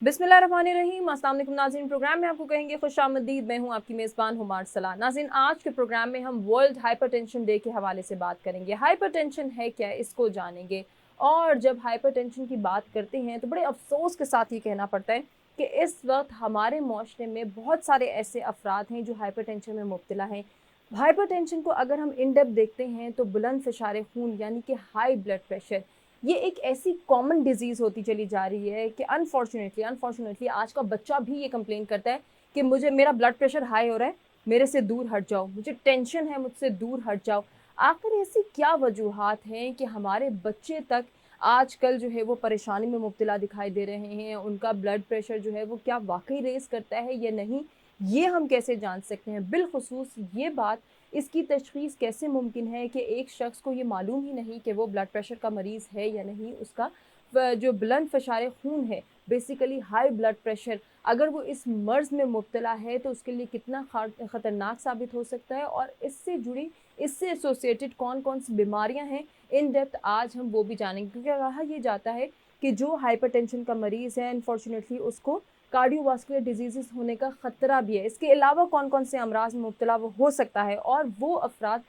बिस्मिल्लाहिर्रहमानिर्रहीम। अस्सलाम वालेकुम नाज़रीन, प्रोग्राम में आपको कहेंगे खुशामदीद। मैं हूं आपकी मेज़बान हुमार सलाह। नाज़रीन, आज के प्रोग्राम में हम वर्ल्ड हाइपरटेंशन डे के हवाले से बात करेंगे। हाइपरटेंशन है क्या, इसको जानेंगे। और जब हाइपरटेंशन की बात करते हैं तो बड़े अफसोस के साथ ये कहना पड़ता है कि इस वक्त हमारे माशरे में बहुत सारे ऐसे अफराद हैं जो हाइपरटेंशन में मुब्तला हैं। हाइपरटेंशन को अगर हम इन डेप्थ देखते हैं तो बुलंद फ़िशारे खून यानी कि हाई ब्लड प्रेशर, ये एक ऐसी कॉमन डिजीज़ होती चली जा रही है कि अनफॉर्चुनेटली आज का बच्चा भी ये कंप्लेन करता है कि मेरा ब्लड प्रेशर हाई हो रहा है, मेरे से दूर हट जाओ, मुझे टेंशन है, मुझसे दूर हट जाओ। आखिर ऐसी क्या वजूहात हैं कि हमारे बच्चे तक आजकल जो है वो परेशानी में मुब्तला दिखाई दे रहे हैं? उनका ब्लड प्रेशर जो है वो क्या वाकई रेस करता है या नहीं, ये हम कैसे जान सकते हैं? बिलखुसूस ये बात, इसकी तशख़ीस कैसे मुमकिन है कि एक शख्स को ये मालूम ही नहीं कि वो ब्लड प्रेशर का मरीज़ है या नहीं। उसका जो बुलंद फ़शारे खून है, बेसिकली हाई ब्लड प्रेशर, अगर वो इस मर्ज़ में मुब्तला है तो उसके लिए कितना ख़तरनाक साबित हो सकता है और इससे जुड़ी, इससे एसोसिएटेड कौन कौन सी बीमारियां हैं, इन डेप्थ आज हम वो भी जानेंगे। क्योंकि कहा यह जाता है कि जो हाइपरटेंशन का मरीज़ है, अनफॉर्चुनेटली उसको कार्डियोवास्कुलर डिजीज़ होने का ख़तरा भी है। इसके अलावा कौन कौन से अमराज में मुब्तला वो हो सकता है, और वो अफराद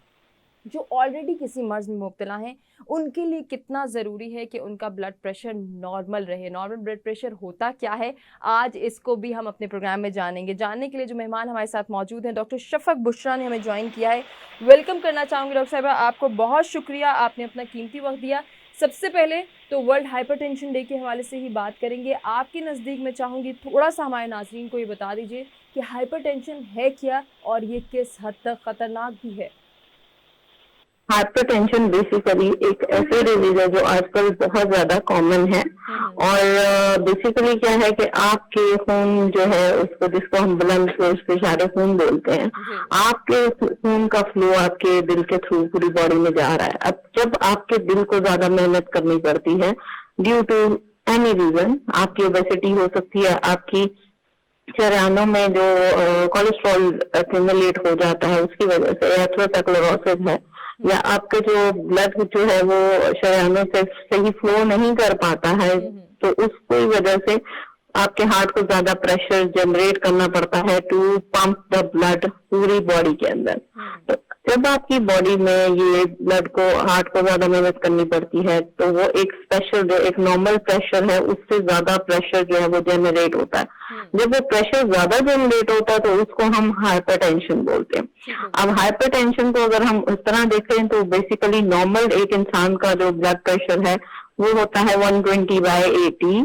जो ऑलरेडी किसी मर्ज़ में मुब्तला हैं उनके लिए कितना ज़रूरी है कि उनका ब्लड प्रेशर नॉर्मल रहे। नॉर्मल ब्लड प्रेशर होता क्या है, आज इसको भी हम अपने प्रोग्राम में जानेंगे। जानने के लिए जो मेहमान हमारे साथ मौजूद हैं, डॉक्टर शफ़क़ बुशरा ने हमें ज्वाइन किया है। वेलकम करना चाहूँगी डॉक्टर साहिबा, आपको बहुत शुक्रिया, आपने अपना कीमती वक्त दिया। सबसे पहले तो वर्ल्ड हाइपरटेंशन डे के हवाले से ही बात करेंगे। आपके नज़दीक मैं चाहूँगी थोड़ा सा हमारे नाज़रीन को ये बता दीजिए कि हाइपरटेंशन है क्या और ये किस हद तक ख़तरनाक भी है। हाइपरटेंशन बेसिकली एक ऐसी डिजीज है जो आजकल बहुत ज्यादा कॉमन है। और बेसिकली क्या है कि आपके खून जो है उसको, जिसको हम बुलंद फ़शारे खून बोलते हैं, आपके खून का फ्लो आपके दिल के थ्रू पूरी बॉडी में जा रहा है। अब जब आपके दिल को ज्यादा मेहनत करनी पड़ती है ड्यू टू एनी रीजन, आपकी ओबेसिटी हो सकती है, आपकी शरीरों में जो कोलेस्ट्रॉल एक्यूमुलेट हो जाता है उसकी वजह से, एथेरोस्क्लेरोसिस है, या आपका जो ब्लड जो है वो शरीरों से सही फ्लो नहीं कर पाता है, तो उसकी वजह से आपके हार्ट को ज्यादा प्रेशर जनरेट करना पड़ता है टू पंप द ब्लड पूरी बॉडी के अंदर। तो जब आपकी बॉडी में ये ब्लड को, हार्ट को ज्यादा मेहनत करनी पड़ती है तो वो एक स्पेशल, जो एक नॉर्मल प्रेशर है उससे ज्यादा प्रेशर जो है वो जनरेट होता है। जब वो प्रेशर ज्यादा जनरेट होता है तो उसको हम हाइपरटेंशन बोलते हैं। अब हाइपरटेंशन को अगर हम इस तरह देखें तो बेसिकली नॉर्मल एक इंसान का जो ब्लड प्रेशर है वो होता है 120/80,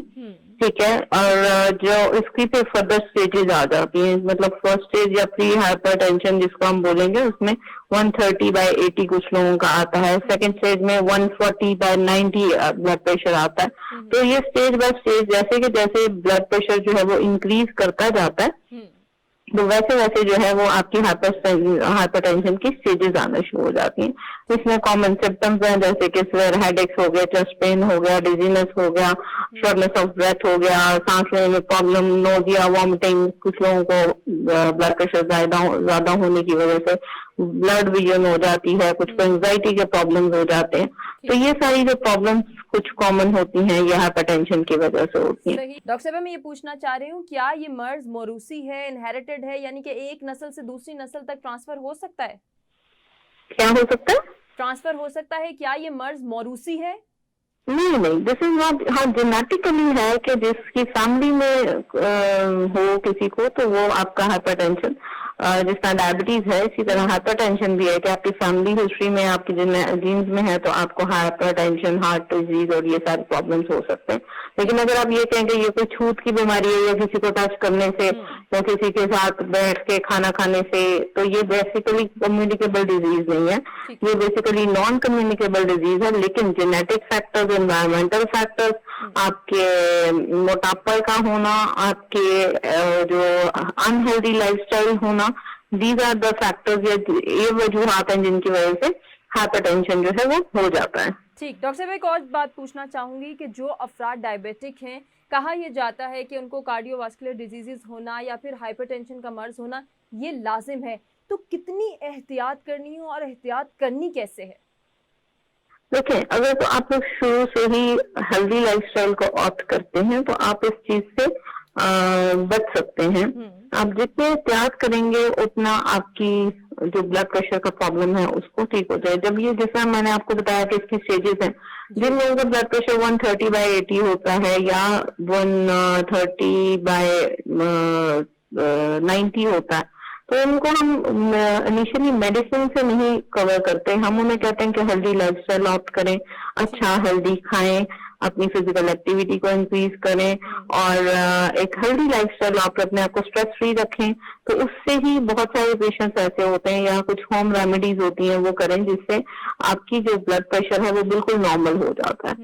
ठीक है। और जो इसकी पे फर्दर स्टेजेस आ जाती हैं, मतलब फर्स्ट स्टेज या प्री हाइपरटेंशन जिसको हम बोलेंगे, उसमें 130/80 कुछ लोगों का आता है। सेकंड स्टेज में 140/90 ब्लड प्रेशर आता है। तो ये स्टेज बाय स्टेज, जैसे कि जैसे ब्लड प्रेशर जो है वो इंक्रीज करता जाता है तो वैसे वैसे जो है वो आपकी हाइपरटेंशन की स्टेजेस आना शुरू हो जाती हैं। इसमें कॉमन सिम्टम्स हैं जैसे कि सिवियर हेडेक्स हो गया, चेस्ट पेन हो गया, डिजीनेस हो गया, शॉर्टनेस ऑफ ब्रेथ हो गया, सांस लेने में प्रॉब्लम, नोजिया, वॉमिटिंग, कुछ लोगों को ब्लड प्रेशर ज्यादा होने की वजह से ब्लड विजन हो जाती है, कुछ को एंजाइटी के प्रॉब्लम्स हो जाते हैं। तो ये सारी जो प्रॉब्लम्स कुछ कॉमन होती हैं ये हाइपरटेंशन की वजह से होती हैं। डॉक्टर साहब, मैं ये पूछना चाह रही हूँ, क्या ये मर्ज मौरूसी है, इनहेरिटेड है, यानी कि एक नस्ल से दूसरी नस्ल तक ट्रांसफर हो सकता है? क्या हो सकता है? ट्रांसफर हो सकता है, क्या ये मर्ज मौरूसी है? नहीं, दिस इज नॉट। हाँ, जेनेटिकली है कि जिसकी फैमिली में हो किसी को तो वो आपका हाइपरटेंशन, जिस तरह डायबिटीज है इसी तरह हाइपरटेंशन भी है कि आपकी फैमिली हिस्ट्री में, आपकी जीन्स में है तो आपको हाइपरटेंशन, हार्ट डिजीज और ये सारे प्रॉब्लम्स हो सकते हैं। लेकिन अगर आप ये कहें कि ये कोई छूत की बीमारी है या किसी को टच करने से या किसी के साथ बैठ के खाना खाने से, तो ये बेसिकली कम्युनिकेबल डिजीज नहीं है, ये बेसिकली नॉन कम्युनिकेबल डिजीज है। लेकिन जेनेटिक फैक्टर्स, एनवायरमेंटल फैक्टर्स, आपके मोटापा का होना, आपके जो अनहेल्दी लाइफस्टाइल होना, दीज आर द फैक्टर्स, ये वजूहात हैं जिनकी वजह से हाइपरटेंशन जो है वो हो जाता है। ठीक, डॉक्टर साहब एक और बात पूछना चाहूंगी कि जो अफराद डायबिटिक हैं, कहा यह जाता है कि उनको कार्डियोवास्कुलर डिजीजेस होना या फिर हाइपरटेंशन का मर्ज होना ये लाजिम है, तो कितनी एहतियात करनी है और एहतियात करनी कैसे है? देखिए, अगर तो आप लोग शुरू से ही हेल्दी लाइफस्टाइल को ऑप्ट करते हैं तो आप इस चीज से बच सकते हैं। आप जितने एहतियात करेंगे उतना आपकी जो ब्लड प्रेशर का प्रॉब्लम है उसको ठीक हो जाए। जब ये, जैसा मैंने आपको बताया कि इसकी स्टेजेस हैं, जिन लोगों का ब्लड प्रेशर 130/80 होता है या 130/90 होता है, तो उनको हम इनिशियली मेडिसिन से नहीं कवर करते। हम उन्हें कहते हैं कि हेल्दी लाइफस्टाइल ऑप्ट करें, अच्छा हेल्दी खाएं, अपनी फिजिकल एक्टिविटी को इंक्रीज करें और एक हेल्दी लाइफस्टाइल आप अपने आप को स्ट्रेस फ्री रखें। तो उससे ही बहुत सारे पेशेंट्स ऐसे होते हैं, या कुछ होम रेमेडीज होती हैं वो करें, जिससे आपकी जो ब्लड प्रेशर है वो बिल्कुल नॉर्मल हो जाता है।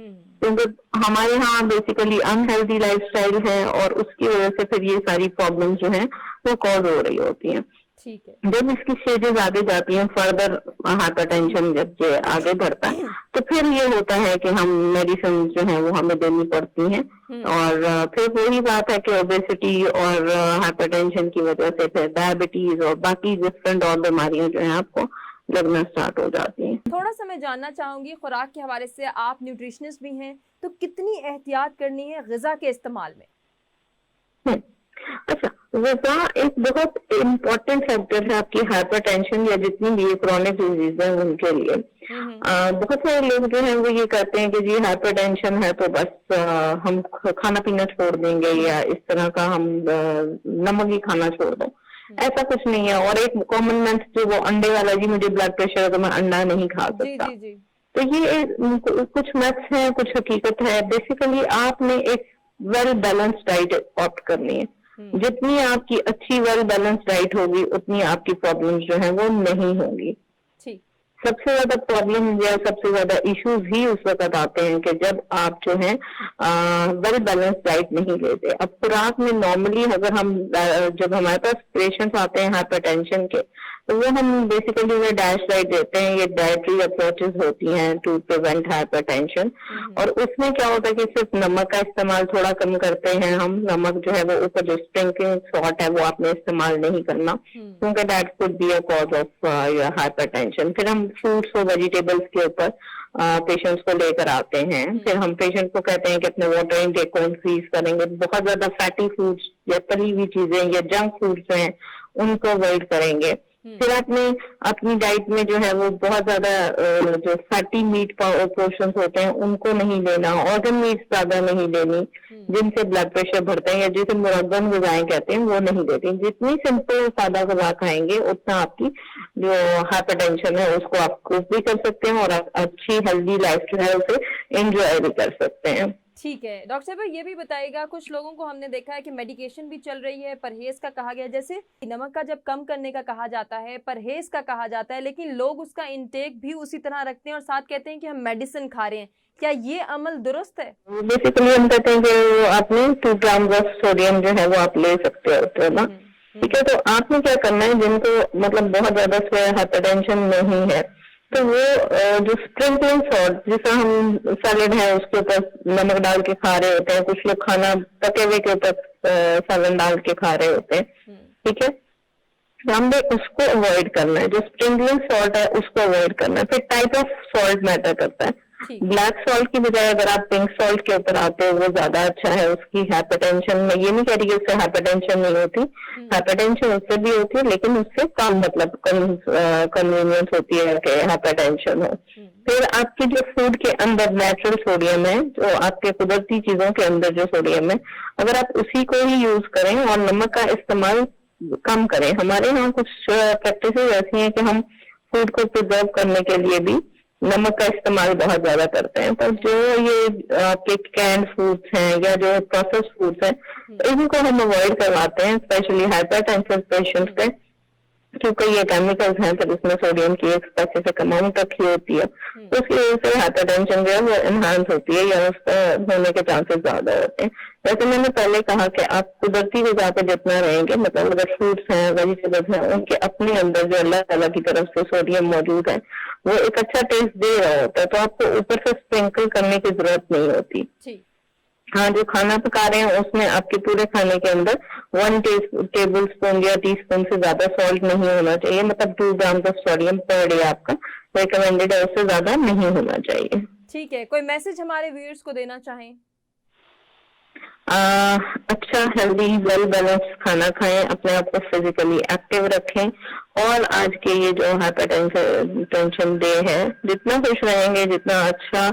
क्योंकि हमारे यहाँ बेसिकली अनहेल्दी लाइफस्टाइल है और उसकी वजह से फिर ये सारी प्रॉब्लम्स जो हैं वो कॉज हो रही होती हैं। ठीक है। जब इसकी स्टेजेस आगे जाती हैं, फर्दर हाइपरटेंशन जब ये आगे बढ़ता है, तो फिर ये होता है कि हम मेडिसिन जो है वो हमें देनी पड़ती हैं। और फिर वही बात है कि ओबेसिटी और हाइपरटेंशन की वजह से फिर डायबिटीज और बाकी डिफरेंट और बीमारियां जो है आपको लगना स्टार्ट हो जाती हैं। थोड़ा सा मैं जानना चाहूंगी, खुराक के हवाले से आप न्यूट्रिशनिस्ट भी हैं, तो कितनी एहतियात करनी है ग़िज़ा के इस्तेमाल में? अच्छा, ग़िज़ा एक बहुत इम्पोर्टेंट फैक्टर है आपकी हाइपरटेंशन या जितनी भी क्रॉनिक डिजीज है उनके लिए। बहुत सारे लोग जो हैं वो ये कहते हैं कि जी हाइपरटेंशन है तो बस हम खाना पीना छोड़ देंगे या इस तरह का हम नमक ही खाना छोड़ दो। ऐसा कुछ नहीं है। और एक कॉमन मिथ जो वो अंडे वाला, जी मुझे ब्लड प्रेशर है तो मैं अंडा नहीं खा सकता। तो ये कुछ मिथ्स हैं, कुछ हकीकत है। बेसिकली आपने एक वेल बैलेंस्ड डाइट ऑप्ट करनी है। जितनी आपकी अच्छी वेल बैलेंस्ड डाइट होगी उतनी आपकी प्रॉब्लम्स जो है वो नहीं होंगी। सबसे ज्यादा प्रॉब्लम या सबसे ज्यादा इश्यूज ही उस वक्त आते हैं कि जब आप जो है वेल बैलेंस्ड डाइट नहीं लेते। अब खुराक में नॉर्मली अगर हम जब हमारे पास पेशेंट्स आते हैं हाइपरटेंशन के, तो वो हम बेसिकली उन्हें डैश डाइट देते हैं। ये डाइटरी अप्रोचेस होती हैं टू प्रिवेंट हाइपरटेंशन। और उसमें क्या होता है कि सिर्फ नमक का इस्तेमाल थोड़ा कम करते हैं हम। नमक जो है वो ऊपर जो स्प्रिंकलिंग सॉल्ट है वो आपने इस्तेमाल नहीं करना, क्योंकि that could be a cause of hypertension. फिर हम फ्रूट्स और वेजिटेबल्स के ऊपर पेशेंट्स को लेकर आते हैं। फिर हम पेशेंट को कहते हैं कि अपने वाटर इनटेक को इंक्रीज करेंगे। बहुत ज्यादा फैटी फूड्स या तली हुई चीजें या जंक फूड्स हैं उनको अवॉइड करेंगे। फिर आपने अपनी डाइट में जो है वो बहुत ज्यादा जो फैटी मीट पोर्शंस होते हैं उनको नहीं लेना। ऑर्गन मीट ज्यादा नहीं लेनी जिनसे ब्लड प्रेशर बढ़ता है, या जिसे मुरब्बन ग़िज़ाएं कहते हैं वो नहीं लेती। जितनी सिंपल सादा ग़िज़ा खाएंगे उतना आपकी जो हाइपरटेंशन है उसको आप कोप भी कर सकते हैं और अच्छी हेल्दी लाइफ जो है उसे एंजॉय भी कर सकते हैं। ठीक है डॉक्टर साहब, ये भी बताइएगा, कुछ लोगों को हमने देखा है कि मेडिकेशन भी चल रही है, परहेज का कहा गया, जैसे नमक का जब कम करने का कहा जाता है, परहेज का कहा जाता है, लेकिन लोग उसका इंटेक भी उसी तरह रखते हैं और साथ कहते हैं कि हम मेडिसिन खा रहे हैं। क्या ये अमल दुरुस्त है? बेसिकली हम कहते हैं कि आपने 2 ग्राम ऑफ सोडियम जो है वो आप ले सकते हो ना। ठीक है, तो आपने क्या करना है, जिनको मतलब बहुत ज्यादा हाइपरटेंशन नहीं है, तो वो जो स्प्रिंकलिंग सॉल्ट, जैसा हम सैलेड है उसके ऊपर नमक डाल के खा रहे होते हैं, कुछ लोग खाना पके हुए के ऊपर सालन डाल के खा रहे होते हैं। ठीक है, हमने उसको अवॉइड करना है। जो स्प्रिंकलिंग सॉल्ट है उसको अवॉइड करना है। फिर टाइप ऑफ सॉल्ट मैटर करता है। ब्लैक सॉल्ट की बजाय अगर आप पिंक सॉल्ट के ऊपर आते हो वो ज्यादा अच्छा है। उसकी हाइपरटेंशन में, ये नहीं कह रही कि उससे हाइपरटेंशन नहीं होती, हाइपरटेंशन उससे भी होती है, लेकिन उससे कम मतलब कन्वीनियंस होती है कि हाइपरटेंशन हो। फिर आपके जो फूड के अंदर नेचुरल सोडियम है, जो आपके कुदरती चीजों के अंदर जो सोडियम है, अगर आप उसी को ही यूज करें और नमक का इस्तेमाल कम करें। हमारे यहाँ कुछ प्रैक्टिस ऐसी हैं कि हम फूड को प्रिजर्व करने के लिए भी नमक का इस्तेमाल बहुत ज्यादा करते हैं। पर जो ये आपके कैंड फूड्स हैं या जो प्रोसेस फूड्स हैं, इनको हम अवॉइड करवाते हैं, स्पेशली हाइपरटेंशन पेशेंट्स पे, क्योंकि ये केमिकल्स हैं, फिर इसमें सोडियम की एक स्पेसिफिक अमाउंट रखी होती है, तो उसकी वजह से हाइपरटेंशन जो है वो एनहांस होती है या उसका होने के चांसेस ज्यादा होते हैं। जैसे मैंने पहले कहा कि आप कुदरती ग़िज़ा पे जितना रहेंगे, मतलब अगर फ्रूट्स हैं, वेजिटेबल्स हैं, उनके अपने अंदर जो अल्लाह ताला की तरफ से सोडियम मौजूद है वो एक अच्छा टेस्ट दे रहा होता है, तो आपको ऊपर से स्प्रिंकल करने की जरूरत नहीं होती। हाँ, जो खाना पका रहे हैं उसमें आपके पूरे खाने के अंदर 1 टेबल स्पून या टीस्पून से ज्यादा सॉल्ट नहीं होना चाहिए। मतलब 2 gram of sodium per day आपका रिकमेंडेड है, उससे ज्यादा नहीं होना चाहिए। ठीक है, कोई मैसेज हमारे व्यूअर्स को देना चाहें? अच्छा हेल्दी वेल बैलेंस खाना खाएं, अपने आप को फिजिकली एक्टिव रखें, और आज के ये जो हाइपरटेंशन डे है, जितना खुश रहेंगे, जितना अच्छा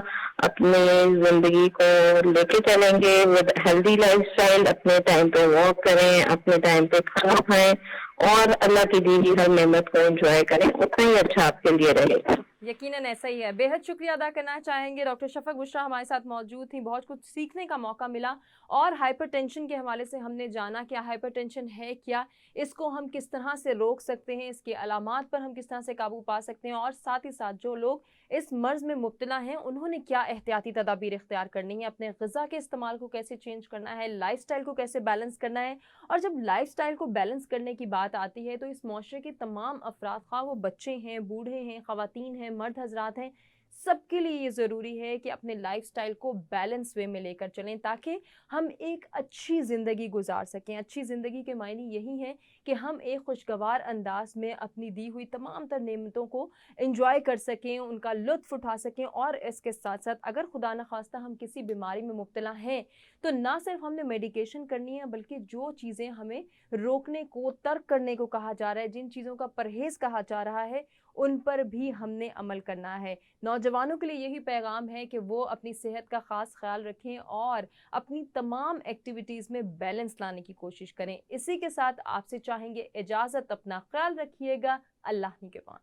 अपनी जिंदगी को लेके चलेंगे विद हेल्दी लाइफस्टाइल, अपने टाइम पे वॉक करें, अपने टाइम पे खाना खाएं और अल्लाह की दी हुई हर नेमत को एंजॉय करें, उतना ही अच्छा आपके लिए रहेगा। यकीनन ऐसा ही है। बेहद शुक्रिया अदा करना चाहेंगे, डॉक्टर शफक बुशरा हमारे साथ मौजूद थी, बहुत कुछ सीखने का मौका मिला और हाइपरटेंशन के हवाले से हमने जाना कि हाइपरटेंशन है क्या, इसको हम किस तरह से रोक सकते हैं, इसके अलामात पर हम किस तरह से काबू पा सकते हैं और साथ ही साथ जो लोग इस मर्ज में मुब्तला हैं उन्होंने क्या एहतियाती तदाबीर इख्तियार करनी है, अपने ग़िज़ा के इस्तेमाल को कैसे चेंज करना है, लाइफस्टाइल को कैसे बैलेंस करना है। और जब लाइफस्टाइल को बैलेंस करने की बात आती है तो इस माशरे के तमाम अफराद, खा वो बच्चे हैं, बूढ़े हैं, ख़वातीन हैं, मर्द हजरात हैं, सबके लिए ये ज़रूरी है कि अपने लाइफस्टाइल को बैलेंस वे में लेकर चलें ताकि हम एक अच्छी ज़िंदगी गुजार सकें। अच्छी ज़िंदगी के मायने यही हैं कि हम एक खुशगवार अंदाज में अपनी दी हुई तमाम तर नेमतों को एंजॉय कर सकें, उनका लुत्फ़ उठा सकें और इसके साथ साथ अगर खुदा न खास्ता हम किसी बीमारी में मुब्तला हैं तो ना सिर्फ हमने मेडिकेशन करनी है, बल्कि जो चीज़ें हमें रोकने को, तर्क करने को कहा जा रहा है, जिन चीज़ों का परहेज़ कहा जा रहा है, उन पर भी हमने अमल करना है। नौजवानों के लिए यही पैगाम है कि वो अपनी सेहत का ख़ास ख्याल रखें और अपनी तमाम एक्टिविटीज़ में बैलेंस लाने की कोशिश करें। इसी के साथ आपसे चाहेंगे इजाज़त, अपना ख्याल रखिएगा। अल्लाह निगहबान।